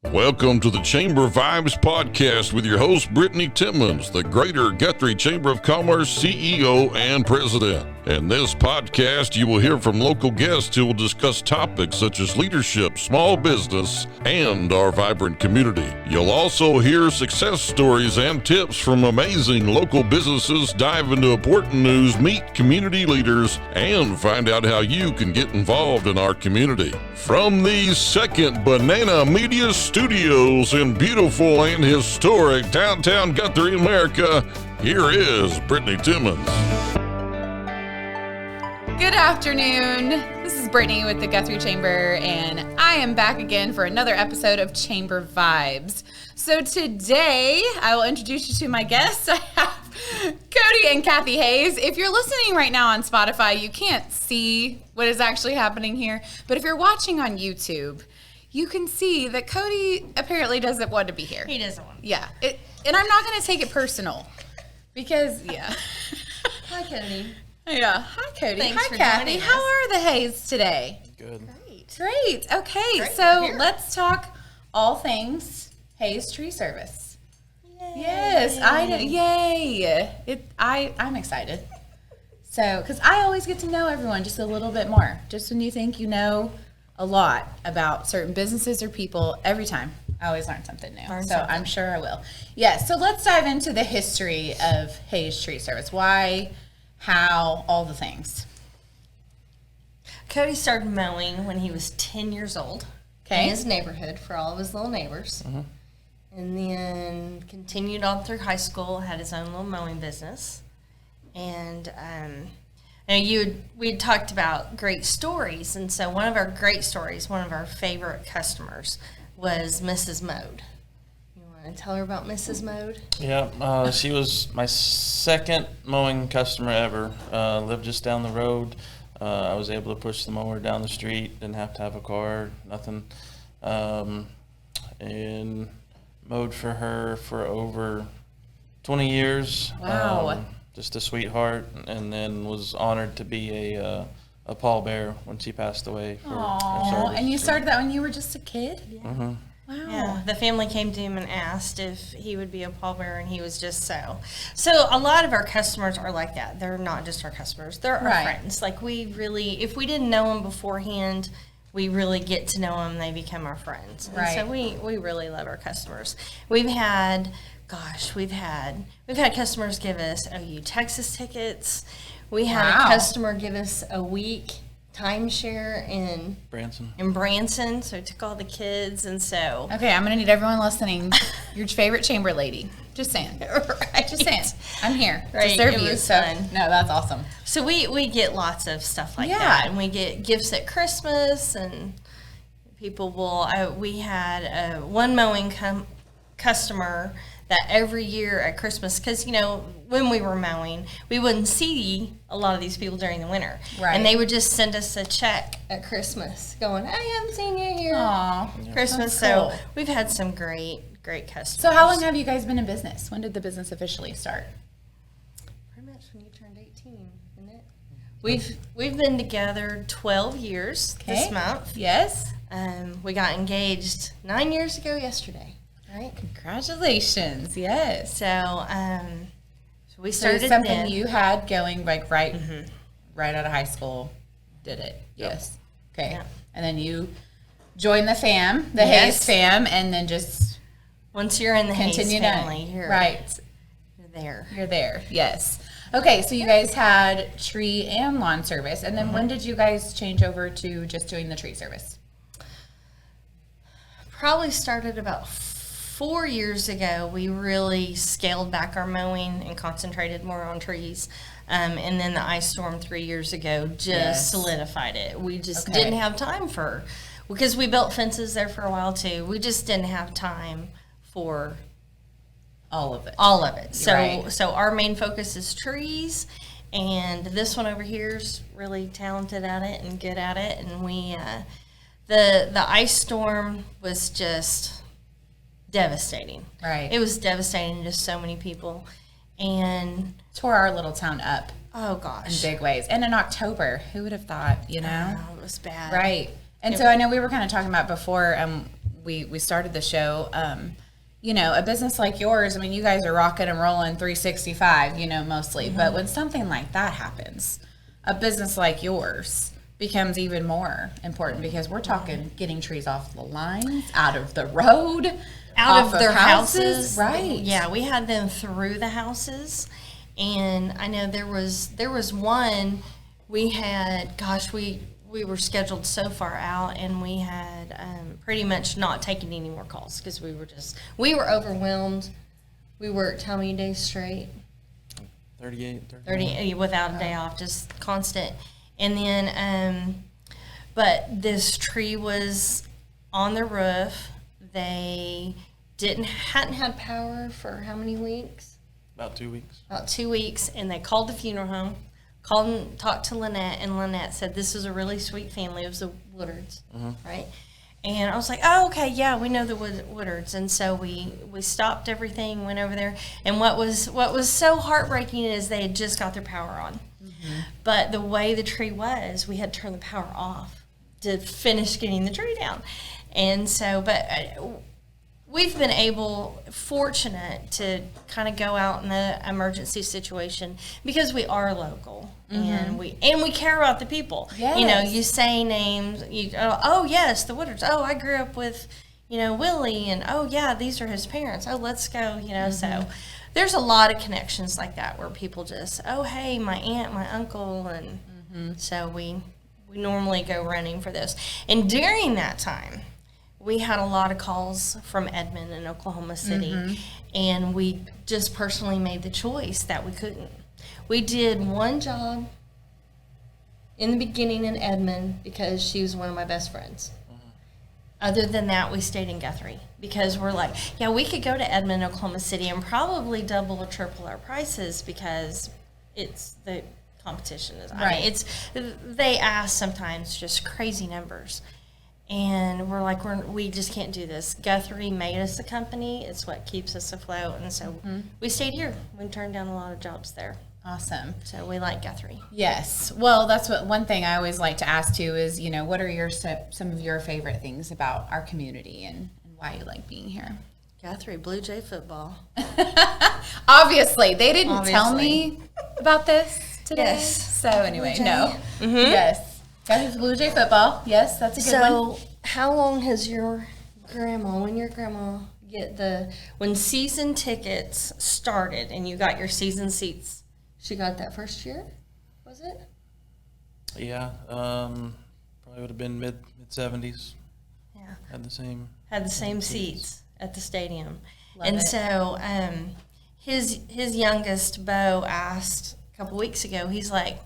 Welcome to the Chamber Vibes podcast with your host, Brittany Timmons, the Greater Guthrie Chamber of Commerce CEO and President. In this podcast, you will hear from local guests who will discuss topics such as leadership, small business, and our vibrant community. You'll also hear success stories and tips from amazing local businesses, dive into important news, meet community leaders, and find out how you can get involved in our community. From the Second Banana Media Studios in beautiful and historic downtown Guthrie, America, here is Brittany Timmons. Good afternoon. This is Brittany with the Guthrie Chamber, and I am back again for another episode of Chamber Vibes. So today, I will introduce you to my guests. I have Cody and Kathy Hayes. If you're listening right now on Spotify, you can't see what is actually happening here, but if you're watching on YouTube, you can see that Cody apparently doesn't want to be here. He doesn't want to. Yeah, and I'm not going to take it personal because, yeah. Hi, Cody. Yeah. Hi, Cody. Thanks Hi, for Kathy. joining How us. are the Hayes today? Good. Great. Okay, Great, so we're here. let's talk all things Hayes Tree Service. Yay. Yes, I know. Yay! I'm excited. So, because I always get to know everyone just a little bit more. Just when you think you know a lot about certain businesses or people, every time I always learn something new. Learn so something. I'm sure I will. Yes. So let's dive into the history of Hayes Tree Service. Why, how, all the things. Cody started mowing when he was 10 years old Okay. in his neighborhood for all of his little neighbors. And then continued on through high school, had his own little mowing business. And we had talked about great stories. And so one of our great stories, one of our favorite customers was Mrs. Mode. You want to tell her about Mrs. Mode? Yeah, she was my second mowing customer ever. Lived just down the road. I was able to push the mower down the street. Didn't have to have a car, nothing. And mowed for her for over 20 years. Wow. Just a sweetheart, and then was honored to be a pallbearer when she passed away. For her Aww, service. and you started that when you were just a kid? Mm-hmm. Wow. Yeah, the family came to him and asked if he would be a pallbearer, and he was just so. So a lot of our customers are like that. They're not just our customers; they're our Right. friends. Like we really, if we didn't know them beforehand, we really get to know them. They become our friends. And Right. so we really love our customers. We've had customers give us OU Texas tickets. We had Wow. a customer give us a week timeshare in Branson, so I took all the kids, and so Okay, I'm gonna need everyone listening. Your favorite chamber lady. Just saying. right. Just saying. I'm here Right, to serve it you. was So fun. no, that's awesome. So we get lots of stuff like Yeah. that, and we get gifts at Christmas, and people will. We had one mowing customer that every year at Christmas, because when we were mowing, we wouldn't see a lot of these people during the winter, Right. and they would just send us a check at Christmas, going, "I haven't seen you here Aw. Christmas." That's cool. So we've had some great customers. So how long have you guys been in business? When did the business officially start? Pretty much when you turned 18, isn't it? We've been together 12 years this Okay. month. Yes. We got engaged 9 years ago yesterday, right? Congratulations. Yes. So, so we So started it's something then. you had going like right out of high school. Did it? Yes. Okay. Yep. And then you joined the fam, the Yes. Hayes fam, and then just Once you're in the Hayes continued family, on. you're Right. there. You're there. Yes. Okay, so you guys had tree and lawn service, and then when did you guys change over to just doing the tree service? Probably started about 4 years ago. We really scaled back our mowing and concentrated more on trees. And then the ice storm 3 years ago just Yes. solidified it. We just Okay. didn't have time because we built fences there for a while too. We just didn't have time for All of it. all of it. So Right. so our main focus is trees, and this one over here is really talented at it and good at it. And we the ice storm was just devastating. Right. It was devastating to so many people, and Tore our little town up oh in gosh, big ways. And in October, who would have thought, you know? it was bad. Right. And so I know we were kind of talking about before we started the show, you know, a business like yours, I mean, you guys are rocking and rolling 365, you know, mostly. But when something like that happens, a business like yours becomes even more important because we're talking getting trees off the lines, out of the road, out off of their houses. Right. Yeah, we had them through the houses. And I know there was one we had, gosh, we were scheduled so far out, and we had pretty much not taken any more calls because we were overwhelmed. We worked how many days straight? 30 without a day off, just constant. And then, but this tree was on the roof. They hadn't had power for how many weeks? About 2 weeks. About 2 weeks, and they called the funeral home, called and talked to Lynette, and Lynette said, this is a really sweet family. It was the Woodards, right? And I was like, oh, okay, yeah, we know the Woodards. And so we stopped everything, went over there. And what was so heartbreaking is they had just got their power on. But the way the tree was, we had to turn the power off to finish getting the tree down. And so, but we've been fortunate to kind of go out in the emergency situation because we are local and we care about the people. Yes. You know, you say names, oh yes, the Woodards. Oh, I grew up with, you know, Willie, and oh yeah, these are his parents. Oh, let's go, you know, so there's a lot of connections like that where people just, oh, hey, my aunt, my uncle, and so we normally go running for this. And during that time, we had a lot of calls from Edmond and Oklahoma City, and we just personally made the choice that we couldn't. We did one job in the beginning in Edmond because she was one of my best friends. Other than that, we stayed in Guthrie because we're like, yeah, we could go to Edmond, Oklahoma City and probably double or triple our prices because it's the competition is Right. They ask sometimes just crazy numbers. And we're like, we just can't do this. Guthrie made us a company. It's what keeps us afloat. And so we stayed here. We turned down a lot of jobs there. Awesome. So we like Guthrie. Yes. Well, that's one thing I always like to ask too is, you know, what are some of your favorite things about our community and why you like being here? Guthrie, Blue Jay football. Obviously. They didn't tell me about this today. Yes. So anyway, Blue Jay. no. Yes. Guthrie Blue Jay football. Yes, that's a good one. So how long has your grandma, when season tickets started and you got your season seats, she got that first year, was it? Yeah, probably would have been mid 70s. Yeah. Had the same seats at the stadium. Love and it. so his youngest, Bo, asked a couple weeks ago, he's like,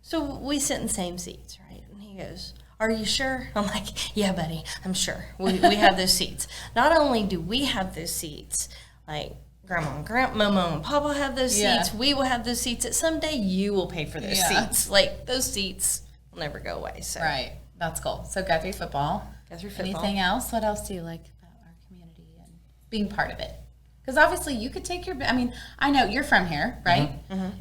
so we sit in the same seats, right? And he goes, are you sure? I'm like, yeah, buddy, I'm sure. We have those seats. Not only do we have those seats, like Grandma and Momo and Papa have those seats, we will have those seats, that someday you will pay for those seats. Like, those seats will never go away. So. Right. That's cool. So Guthrie football. Guthrie football. Anything else? What else do you like about our community and being part of it? Because obviously you could take I know you're from here, right?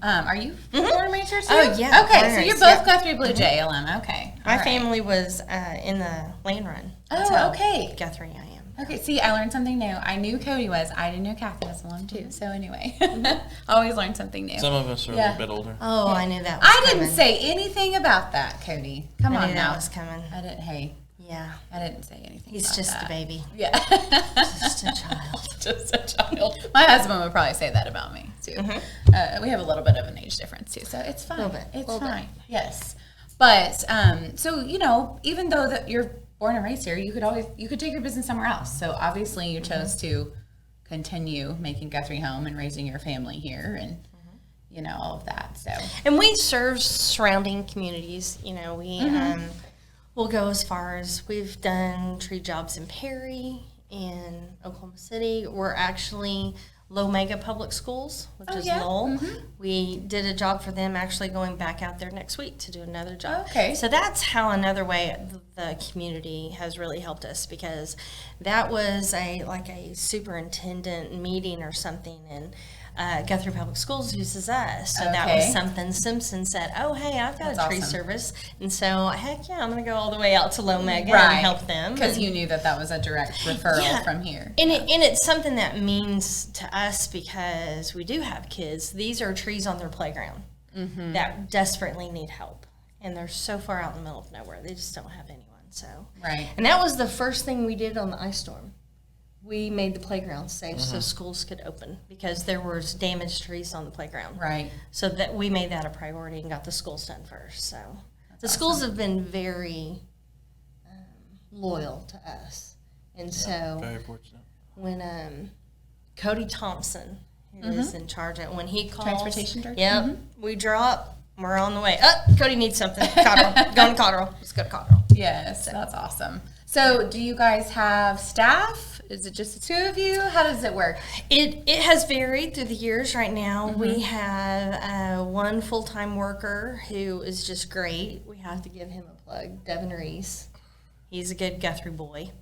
Are you born and raised here too? Oh, yeah. Okay, so you're both Guthrie Blue Jay alum. Okay. My family was in the land run. That's Oh, how okay. Guthrie I am. Okay, see, I learned something new. I knew Cody was. I didn't know Kathy was alum too. So anyway, always learn something new. Some of us are a little bit older. Oh, I knew that was I didn't coming. say anything about that, Cody. Come I on knew now. that was coming. I didn't. Hey, Yeah. I didn't say anything. He's about just that. a baby. Yeah. Just a child. Just a child. My husband would probably say that about me too. We have a little bit of an age difference too, so it's fine. Little bit, It's little bit. fine. Yes, but so you know, even though that you're born and raised here, you could take your business somewhere else. So obviously, you chose to continue making Guthrie home and raising your family here, and you know all of that. So And we serve surrounding communities. You know, we'll go as far as we've done tree jobs in Perry, in Oklahoma City. We're actually Lomega Public Schools, which is yeah. Lowell. We did a job for them actually going back out there next week to do another job. Okay. So that's how another way the community has really helped us, because that was a superintendent meeting or something, and Guthrie Public Schools uses us. So that was Okay. something Simpson said, oh, hey, I've got That's a tree awesome. service. And so, heck yeah, I'm going to go all the way out to Lomega Right. and help them. Because And- you knew that was a direct referral Yeah. from here. And it's something that means to us because we do have kids. These are trees on their playground that desperately need help. And they're so far out in the middle of nowhere. They just don't have anyone. So, Right. and that was the first thing we did on the ice storm. We made the playground safe so schools could open because there was damaged trees on the playground. Right. So that we made that a priority and got the schools done first. So the schools have been very loyal to us. And so Very fortunate. when Cody Thompson, who is in charge of when he calls Transportation director? Yep. We drop, we're on the way. Cody needs something. Cotterell. Going to Cotterell. Let's go to Cotterell. Yes, that's awesome. So, do you guys have staff? Is it just the two of you? How does it work? It has varied through the years. Right now, we have one full-time worker who is just great. We have to give him a plug, Devin Reese. He's a good Guthrie boy.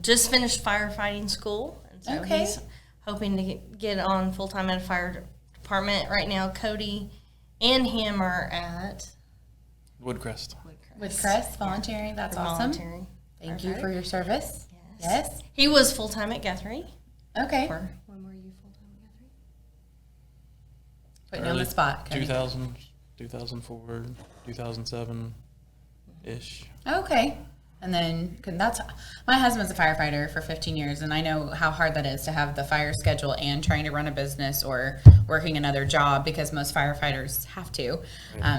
Just finished firefighting school, and so Okay. he's hoping to get on full-time at a fire department. Right now, Cody and him are at Woodcrest. With Chris volunteering, that's They're awesome. volunteering. Thank you for your service. Yes. He was full-time at Guthrie. Okay. When were you full-time at Guthrie? Putting you on the spot. Cody. 2000, 2004, 2007-ish. Okay. And then, cause that's, my husband's a firefighter for 15 years, and I know how hard that is to have the fire schedule and trying to run a business or working another job, because most firefighters have to,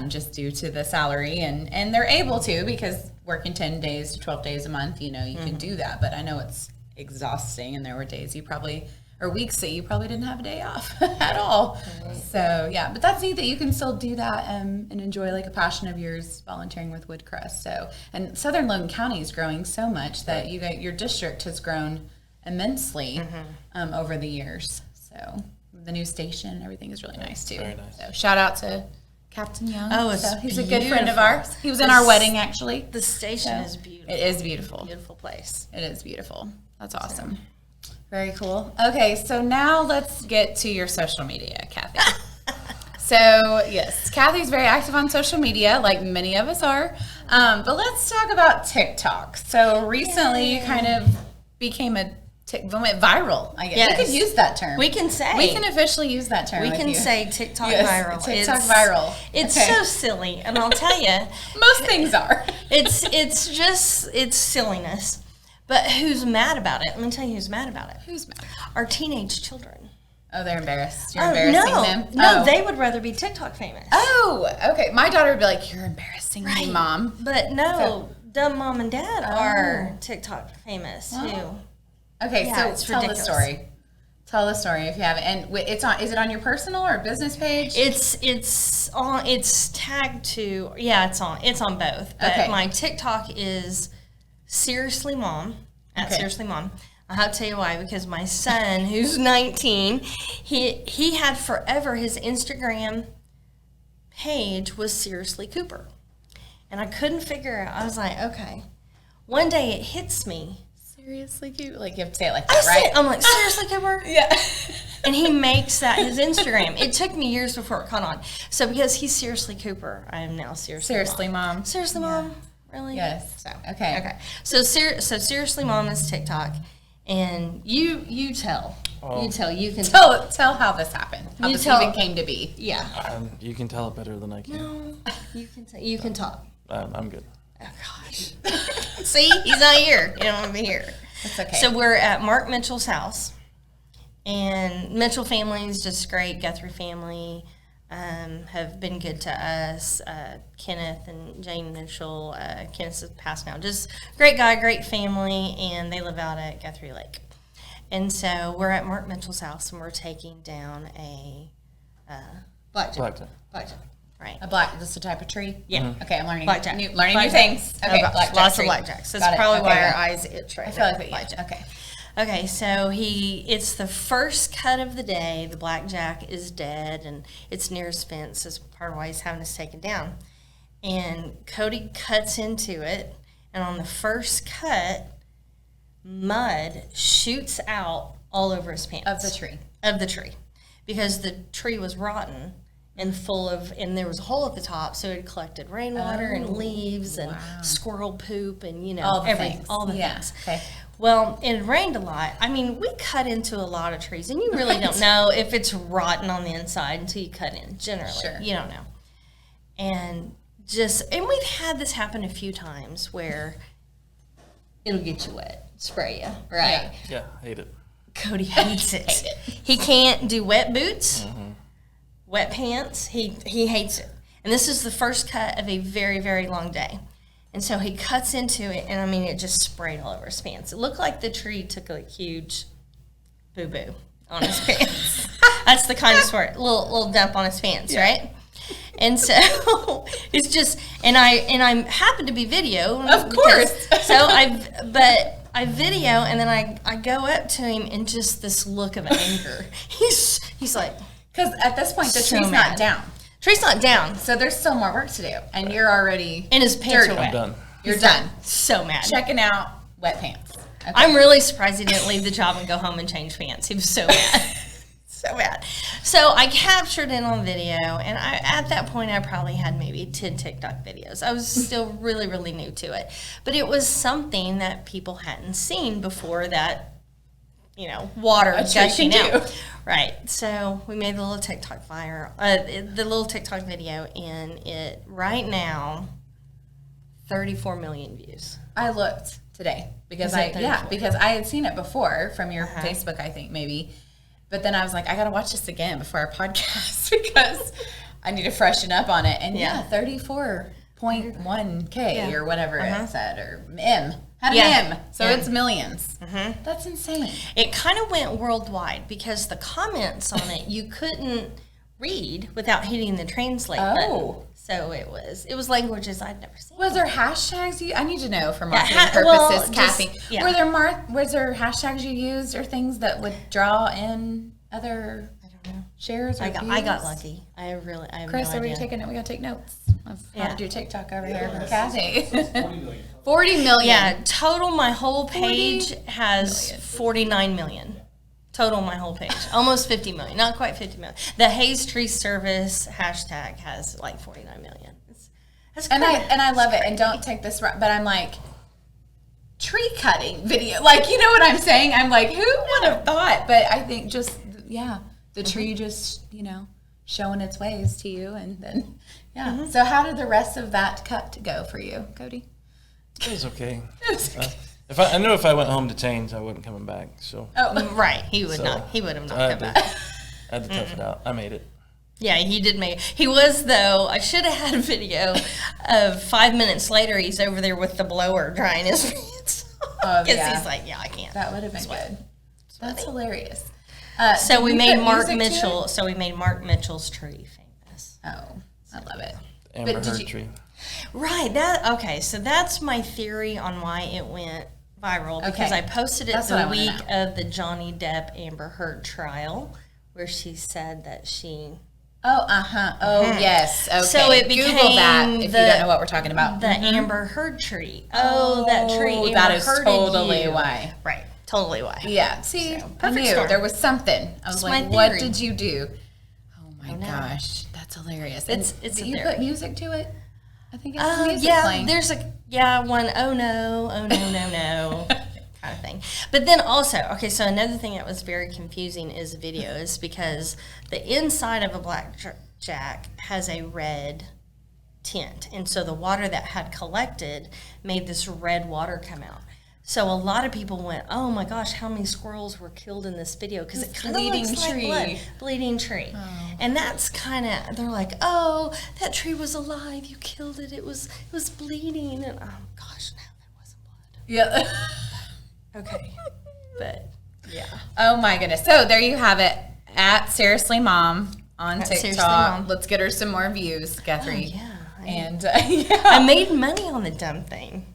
just due to the salary, and they're able to, because working 10 days to 12 days a month, you can do that, but I know it's exhausting, and there were days or weeks that you probably didn't have a day off at all. So yeah, but that's neat that you can still do that and enjoy like a passion of yours, volunteering with Woodcrest. So, and Southern Logan County is growing so much that your district has grown immensely over the years. So the new station and everything is really nice too. Very nice. So shout out to Captain Young. Oh, it's he's a good friend of beautiful. ours. He was in our wedding actually. The station So, is beautiful. It is beautiful. Beautiful place. It is beautiful. That's awesome. Very cool. Okay, so now let's get to your social media, Kathy. So, yes, Kathy's very active on social media, like many of us are. But let's talk about TikTok. So, recently you kind of became went viral, I guess. Yes. We could use that term. We can say. We can officially use that term. We with can you. say TikTok Yes, viral. TikTok viral. It's Okay. so silly, and I'll tell you, Most things are. it's silliness. But who's mad about it? Let me tell you who's mad about it. Who's mad? Our teenage children. Oh, they're embarrassed. You're embarrassing them? No, Oh. they would rather be TikTok famous. Oh, okay. My daughter would be like, "You're embarrassing me, Mom." But no, So- dumb mom and dad are TikTok famous too. Okay, Yeah, so it's tell ridiculous. the story. Tell the story if you have it. And it's on. Is it on your personal or business page? It's tagged to it's on both. But Okay. my TikTok is Seriously Mom at Okay. Seriously Mom. I'll have to tell you why, because my son, who's 19, he had forever his Instagram page was Seriously Cooper. And I couldn't figure out. I was like, okay. One day it hits me. Seriously cute. Like you have to say it like I that, right? said, I'm like, Seriously Cooper? Yeah. And he makes that his Instagram. It took me years before it caught on. So because he's Seriously Cooper, I am now Seriously Seriously, Mom. Mom. Seriously, Mom? Really? Yes. So Okay. Okay. So Seriously Mom is TikTok, and you tell. Oh. You tell. You can Tell how this happened. How You this tell- even came to be. Yeah. You can tell it better than I can. No. You can talk. I'm good. Oh gosh. See, he's not here. You don't want to be here. It's okay. So we're at Mark Mitchell's house, and Mitchell family is just great. Guthrie family have been good to us. Kenneth and Jane Mitchell. Kenneth has passed now. Just great guy, great family, and they live out at Guthrie Lake. And so we're at Mark Mitchell's house, and we're taking down a blackjack. Blackjack. Right. a black, just a type of tree. Yeah. Okay, I'm learning Blackjack. new Blackjack. things. Okay, Oh, blackjack lots tree. of blackjacks. That's Got it. probably Okay, why yeah. our eyes itch right I feel now. like that. Yeah. Okay. Okay, so it's the first cut of the day. The blackjack is dead, and it's near his fence. That's part of why he's having this taken down. And Cody cuts into it, and on the first cut, mud shoots out all over his pants. Of the tree. Of the tree. because the tree was rotten and and there was a hole at the top, so it had collected rainwater and leaves and squirrel poop and, you know, all the things. Okay. Well, it rained a lot. I mean, we cut into a lot of trees, and you really don't know if it's rotten on the inside until you cut in, generally. Sure. You don't know. And we've had this happen a few times where it'll get you wet, spray you, right? Yeah, hate it. Cody hates it. He can't do wet boots, wet pants. He hates it. And this is the first cut of a very, very long day. And so he cuts into it, and I mean, it just sprayed all over his pants. It looked like the tree took a huge boo-boo on his pants. That's the kindest word. Little dump on his pants, right? And so it's just, and I happen to be video, of course. So I video, and then I go up to him, and just this look of anger. He's like, because at this point the so tree's mad. not down, tree's not down, so there's still more work to do, and you're already and his pants dirty. are wet. I'm done. You're done. So mad. Checking out wet pants. Okay. I'm really surprised he didn't leave the job and go home and change pants. He was so mad. So bad. So I captured it on video, and at that point I probably had maybe 10 TikTok videos. I was still really, really new to it. But it was something that people hadn't seen before, that, you know, water gushing out. Right. So we made the little TikTok the little TikTok video, and it right now 34 million views. I looked today because I had seen it before from your Facebook, I think maybe. But then I was like, I got to watch this again before our podcast because I need to freshen up on it. And 34.1K or whatever it said, or M. Had an M. So it's millions. That's insane. It kind of went worldwide because the comments on it you couldn't read without hitting the translate button. So it was languages I'd never seen. Was there hashtags I need to know for marketing purposes, Kathy. Yeah. Was there hashtags you used or things that would draw in other shares or I got lucky. I have Chris, no are we idea. taking it? We got to take notes of how to do TikTok over here from Kathy. 40 million. Yeah, total my whole page has 49 million. Total my whole page. Almost 50 million. Not quite 50 million. The Hayes Tree Service hashtag has like 49 million. That's and I love it. And don't take this wrong, but I'm like, tree cutting video. Like, you know what I'm saying? I'm like, who would have thought? But I think just, the tree just, you know, showing its ways to you. And then, So how did the rest of that cut go for you, Cody? It was okay. I knew if I went home to change, I wasn't coming back. So right, he would not. He would have not come back. I had to tough it out. I made it. Yeah, he did make it. He was, though. I should have had a video of 5 minutes later. He's over there with the blower drying his pants. Because he's like, I can't. That would have been good. That's hilarious. So we made Mark Mitchell. So we made Mark Mitchell's tree famous. Oh, I love it. Amber Heard tree. Right. So that's my theory on why it went viral, because I posted it the week of the Johnny Depp Amber Heard trial, where she said that she. Yes. Okay. So it became Google that if you don't know what we're talking about. The Amber Heard tree. That tree. Amber that is Hearded totally you. why. Right. Totally why. Yeah. See, I perfect knew storm. there was something. I was like, what did you do? Oh my gosh, that's hilarious. It's did you put music to it? I think it's music playing. There's one oh no kind of thing. But then also, so another thing that was very confusing is videos, because the inside of a blackjack has a red tint, and so the water that had collected made this red water come out. So a lot of people went, oh my gosh, how many squirrels were killed in this video? Because it kind of looks like blood. Bleeding tree. Oh. And that's kind of, they're like, oh, that tree was alive. You killed it. It was bleeding. And oh gosh, no, that wasn't blood. Yeah. Okay. But yeah. Oh my goodness. So there you have it. At Seriously Mom on TikTok. Let's get her some more views, Guthrie. Oh, yeah. And I made money on the dumb thing.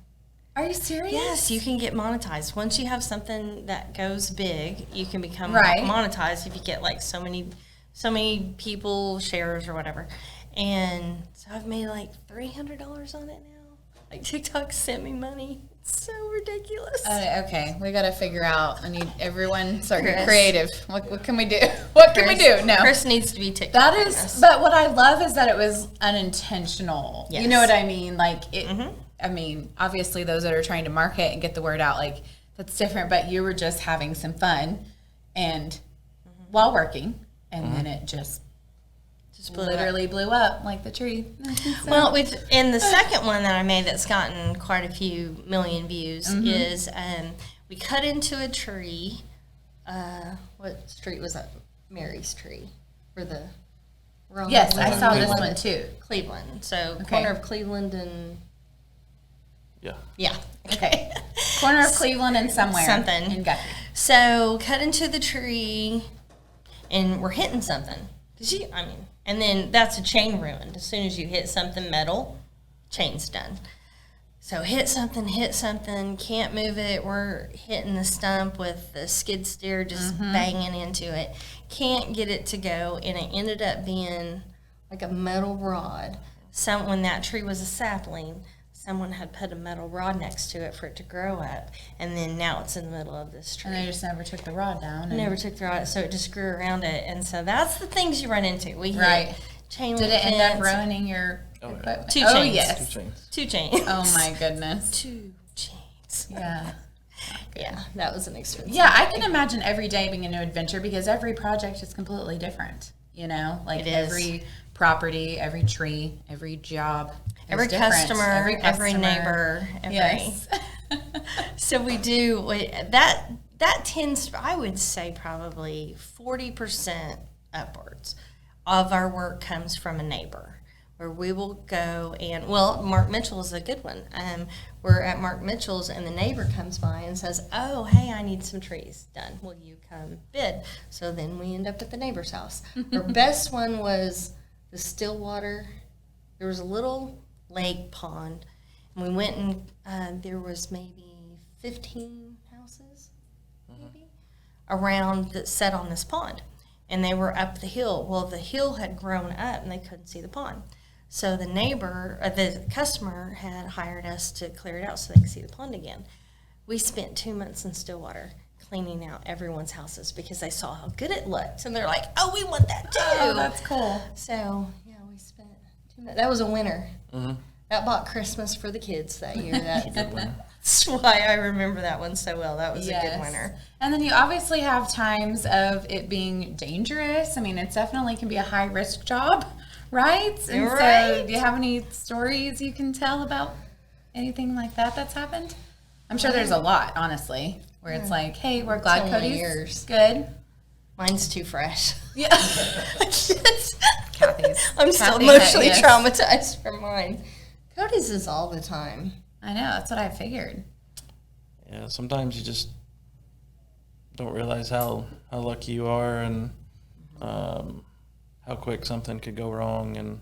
Are you serious? Yes, you can get monetized. Once you have something that goes big, you can become monetized if you get like so many people, shares or whatever. And so I've made like $300 on it now. Like TikTok sent me money. So ridiculous. Okay, we got to figure out. I need everyone start getting Chris. creative. What can we do? What can we do? No. Chris needs to be TikTok That is, famous. but what I love is that it was unintentional. Yes. You know what I mean? Like it. I mean, obviously, those that are trying to market and get the word out, like that's different. But you were just having some fun, and while working, and then it just literally blew up like the tree. So- Well, in the second one that I made that's gotten quite a few million views is we cut into a tree. What street was that? Mary's tree. We're on yes, the- I saw this Cleveland. one too. Cleveland. So Okay. corner of Cleveland and yeah. Okay, corner of Cleveland and somewhere Something. in Guthrie. So cut into the tree, and we're hitting something. And then that's a chain ruined. As soon as you hit something metal, chain's done. So hit something, can't move it. We're hitting the stump with the skid steer just banging into it. Can't get it to go, and it ended up being like a metal rod. When that tree was a sapling, someone had put a metal rod next to it for it to grow up, and then now it's in the middle of this tree. And they just never took the rod down. And Never took the rod, so it just grew around it, and so that's the things you run into. We hit Right. chain Did link it end up fence, ruining your Oh, yeah. equipment? Two Oh, chains. yes. 2 chains. 2 chains. Oh, my goodness. 2 chains. Yeah. Yeah, that was an expensive. Yeah, I can imagine every day being a new adventure because every project is completely different. You know, like It is. every property, every tree, every job, is Every different. customer, every neighbor, Yes. So we do that tends, I would say, probably 40% upwards of our work comes from a neighbor, where we will go and Mark Mitchell is a good one. We're at Mark Mitchell's and the neighbor comes by and says, "Oh, hey, I need some trees done. Will you come bid?" So then we end up at the neighbor's house. Our best one was the Stillwater. There was a little lake pond, and we went and there was maybe 15 houses, maybe, around that set on this pond, and they were up the hill. Well, the hill had grown up, and they couldn't see the pond. So the customer had hired us to clear it out so they could see the pond again. We spent 2 months in Stillwater cleaning out everyone's houses because they saw how good it looked, and they're like, "Oh, we want that too." Oh, that's cool. So, yeah, we spent 2 months. That was a winner. That bought Christmas for the kids that year. That's why I remember that one so well. That was a good winner. And then you obviously have times of it being dangerous. I mean, it definitely can be a high risk job, right? And so, Right. do you have any stories you can tell about anything like that that's happened? I'm sure there's a lot, honestly, where it's like, hey, we're glad only Cody's yours. good. Mine's too fresh. Yeah. Kathy's. I'm still Kathy, emotionally yes. traumatized from mine. Cody's is all the time. I know, that's what I figured. Yeah, sometimes you just don't realize how lucky you are and how quick something could go wrong.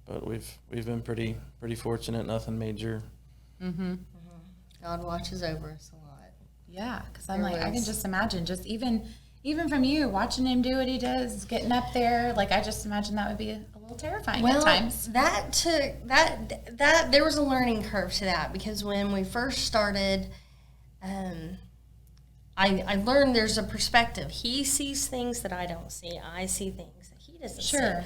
But we've been pretty fortunate. Nothing major. God watches over us a lot. Yeah, because I'm There like, I can was- just imagine, just even from you watching him do what he does, getting up there. Like, I just imagine that would be a little terrifying at times. that took that there was a learning curve to that, because when we first started, I learned there's a perspective. He sees things that I don't see. I see things that he doesn't see. Sure.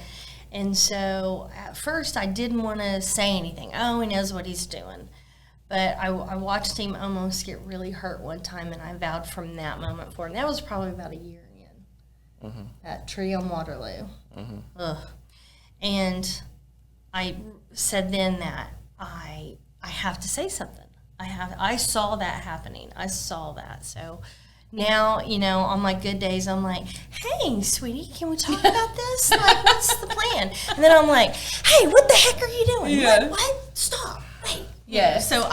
And so at first I didn't want to say anything. Oh, he knows what he's doing. But I watched him almost get really hurt one time, and I vowed from that moment forward. And that was probably about a year in. That tree on Waterloo. Ugh. And I said then that I have to say something. I saw that happening. I saw that. So now, on my good days, I'm like, "Hey, sweetie, can we talk about this? Like, what's the plan?" And then I'm like, "Hey, what the heck are you doing? Yeah. What? Stop. Wait." Yes. So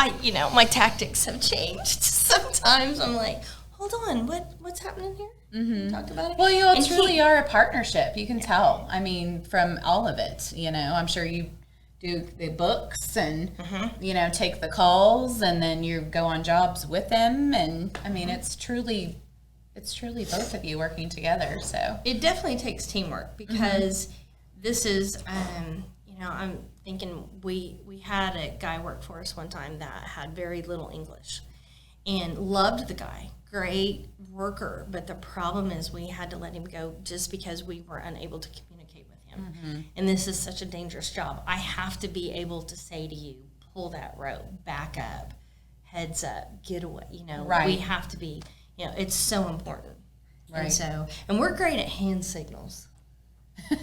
my tactics have changed. Sometimes I'm like, "Hold on, what's happening here? Talk about it." Well, you all And truly he- are a partnership. You can tell. I mean, from all of it, I'm sure you do the books and, take the calls, and then you go on jobs with them. And I mean, it's truly both of you working together. So It definitely takes teamwork, because this is, thinking we had a guy work for us one time that had very little English and loved the guy, great worker, but the problem is we had to let him go just because we were unable to communicate with him. And this is such a dangerous job. I have to be able to say to you, pull that rope, back up, heads up, get away. Right. We have to be, it's so important. Right. And we're great at hand signals.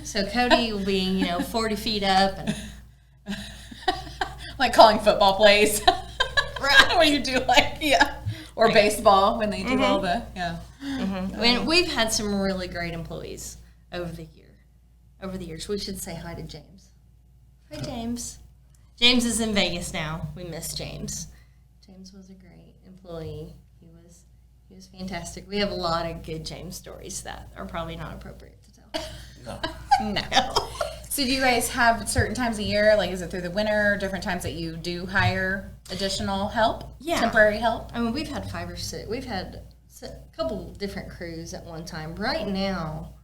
So Cody will be, 40 feet up and Like calling football plays. right. When you do or baseball when they do all the, And we've had some really great employees over the years. We should say hi to James. Hi, James. James is in Vegas now. We miss James. James was a great employee. He was fantastic. We have a lot of good James stories that are probably not appropriate to tell. No. So do you guys have certain times a year, like is it through the winter, different times that you do hire additional help? Yeah. Temporary help? I mean, we've had 5 or 6. We've had a couple different crews at one time. Right now,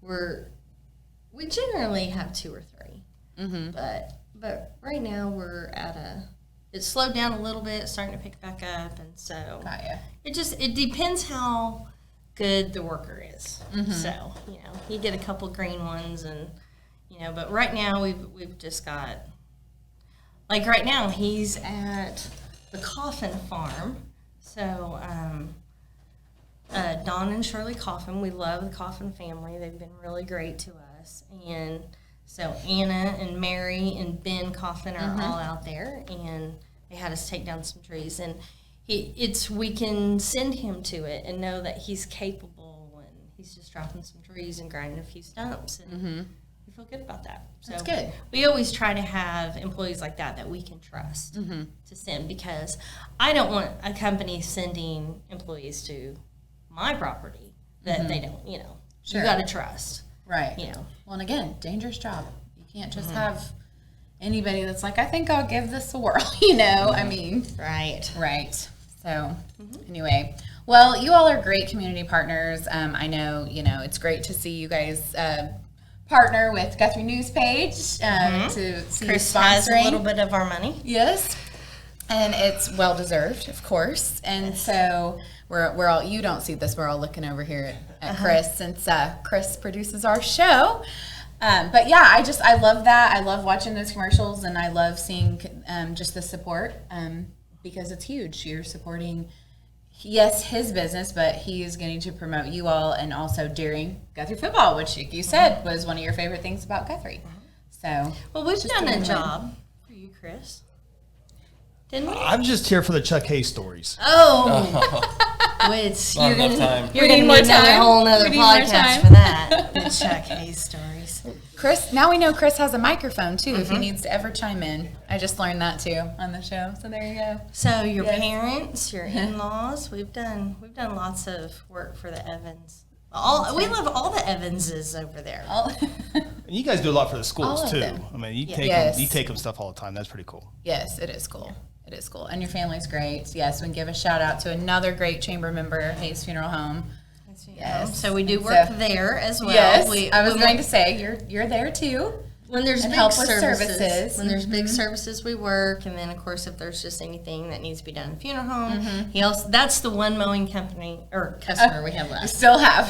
we generally have 2 or 3. But right now we're it's slowed down a little bit, starting to pick back up, and so Got ya. it depends how good the worker is. So you get a couple green ones, and but right now we've just got, like right now he's at the Coffin farm. So Don and Shirley Coffin, we love the Coffin family. They've been really great to us, and so Anna and Mary and Ben Coffin are all out there, and they had us take down some trees, and we can send him to it and know that he's capable when he's just dropping some trees and grinding a few stumps, and we feel good about that. So That's good. We always try to have employees like that we can trust to send, because I don't want a company sending employees to my property that they don't, Sure. you got to trust. Right. Well, and again, dangerous job. You can't just have anybody that's like, I think I'll give this a whirl, I mean. Right. Right. So anyway, well, you all are great community partners. I know, it's great to see you guys partner with Guthrie News Page to see Chris you has a sponsoring. little bit of our money. Yes. And it's well deserved, of course. And so we're all, you don't see this, we're all looking over here at Chris, since Chris produces our show. But yeah, I love that. I love watching those commercials, and I love seeing just the support because it's huge. You're supporting, yes, his business, but he is getting to promote you all, and also during Guthrie football, which you said was one of your favorite things about Guthrie. So, Well, we've just done a keep it job for you, Chris. Didn't we? I'm just here for the Chuck Hayes stories. Which Not you're enough gonna time. you're gonna need another whole other podcast for that. The Chuck Hayes stories. Chris, now we know Chris has a microphone too if he needs to ever chime in. I just learned that too on the show. So there you go. So your Yes. parents, your in-laws, we've done lots of work for the Evans. We love all the Evanses over there. And you guys do a lot for the All schools of too. them. I mean, you Yes. take them stuff all the time. That's pretty cool. Yes, it is cool. It is cool. And your family's great. Yes, we can give a shout out to another great chamber member, Hayes Funeral Home. Yes. So we do work So- there as well. Yes, I was when going to say you're there too. when there's and big help with services, services. when there's big services, we work, and then of course if there's just anything that needs to be done in a funeral home, that's the one mowing company or customer we have We left. still have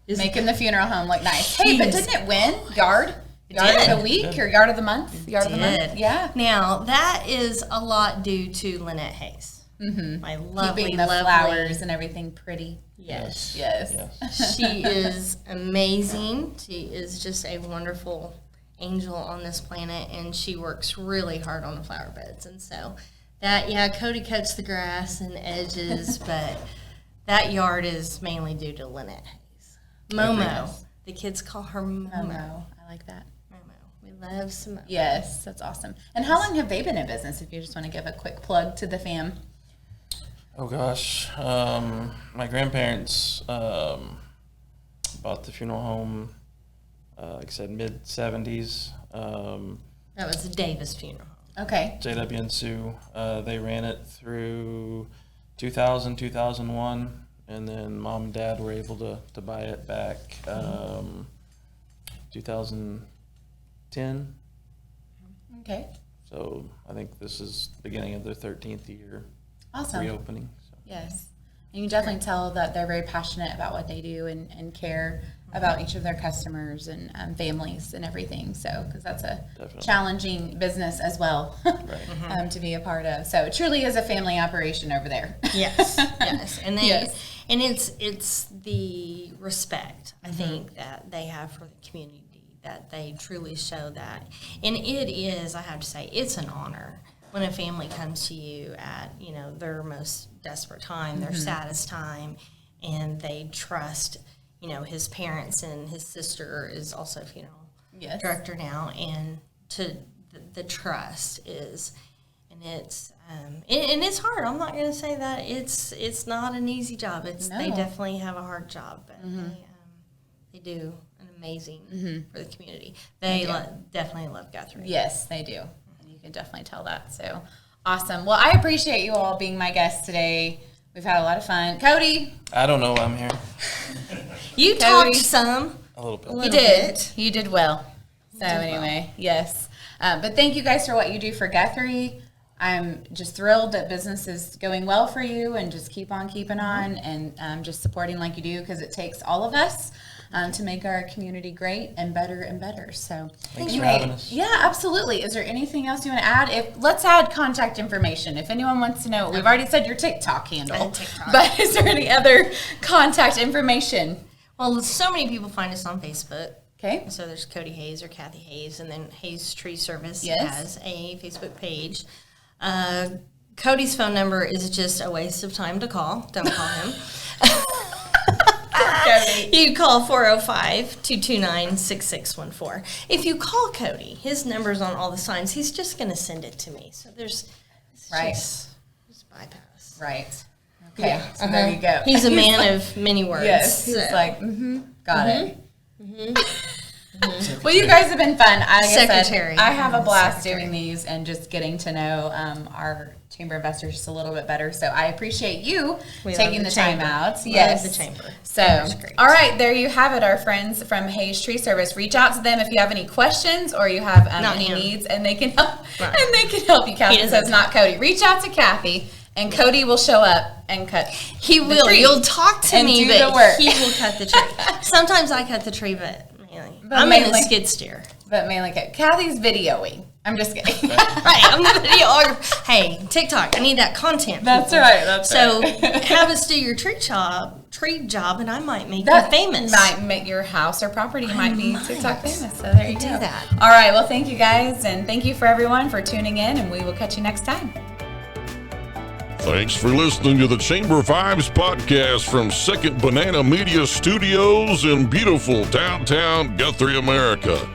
making the funeral home look nice. Hey, but didn't it win yard did. of the week or yard of the month? Yard of the month. Did. Yeah. Now that is a lot due to Lynette Hayes. My lovely, Keeping the lovely flowers and everything pretty. Yes. Yes. She is amazing. She is just a wonderful angel on this planet, and she works really hard on the flower beds. And so Cody cuts the grass and edges, but that yard is mainly due to Lynette Hayes. Momo. The kids call her Momo. Momo. I like that. Momo. We love some Momo. Yes, that's awesome. And how long have they been in business, if you just want to give a quick plug to the fam? Oh gosh, my grandparents bought the funeral home, like I said, mid 70s. That was the Davis funeral. Okay. JW and Sue, they ran it through 2000, 2001, and then mom and dad were able to buy it back 2010. Okay. So I think this is the beginning of their 13th year Awesome. reopening. So. Yes. And you can definitely tell that they're very passionate about what they do and care about each of their customers and families and everything. So, because that's a Definitely. challenging business as well to be a part of. So it truly is a family operation over there. Yes, yes, and they, Yes. and it's the respect I think that they have for the community, that they truly show that, and it is, I have to say, it's an honor when a family comes to you at their most desperate time, their saddest time, and they trust his parents, and his sister is also funeral Yes. director now, and to the trust is. And it's and it's hard. I'm not going to say that it's not an easy job. They No. definitely have a hard job, but they do an amazing for the community. They definitely love Guthrie. Yes, they do. And you can definitely tell that. So awesome. Well, I appreciate you all being my guests today. We've had a lot of fun. Cody, I don't know why I'm here. You Cody. talked some. A little bit. you did. You did well. So anyway, yes. But thank you guys for what you do for Guthrie. I'm just thrilled that business is going well for you, and just keep on keeping on, and just supporting like you do, because it takes all of us to make our community great and better and better. So Thanks for having us. Yeah, absolutely. Is there anything else you want to add? Let's add contact information. If anyone wants to know, we've already said your TikTok handle, And TikTok. but is there any other contact information? Well, so many people find us on Facebook. Okay. So there's Cody Hayes or Kathy Hayes, and then Hayes Tree Service Yes. has a Facebook page. Cody's phone number is just a waste of time to call. Don't call him. You call 405-229-6614. If you call Cody, his number's on all the signs. He's just going to send it to me. So it's Right. just bypass. Right. Okay. So there you go. He's a man of many words. Yes. He's so. like, got it. Well, you guys have been fun. Like I said, Secretary. I have a blast doing these and just getting to know our chamber investors just a little bit better. So I appreciate you We taking love the time chamber. out. Love Yes, the chamber. So, Chamber's great. all right, there you have it, our friends from Hayes Tree Service. Reach out to them if you have any questions or you have Not any him. needs, and they can help. Right. And they can help you. Kathy He says doesn't not Cody. Reach out to Kathy, and Cody will show up and cut. He the will. tree You'll talk to and me, do but the work. he will cut the tree. Sometimes I cut the tree, but mainly. But I'm in mainly- a skid steer. But mainly, Kathy's videoing. I'm just kidding. Right, I'm the videographer. Hey, TikTok, I need that content. That's people. right. That's So right. have us do your tree job, and I might make That you famous. might make your house or property might be TikTok famous. So there you Do go. that. All right. Well, thank you guys, and thank you for everyone for tuning in, and we will catch you next time. Thanks for listening to the Chamber Vibes podcast from Second Banana Media Studios in beautiful downtown Guthrie, America.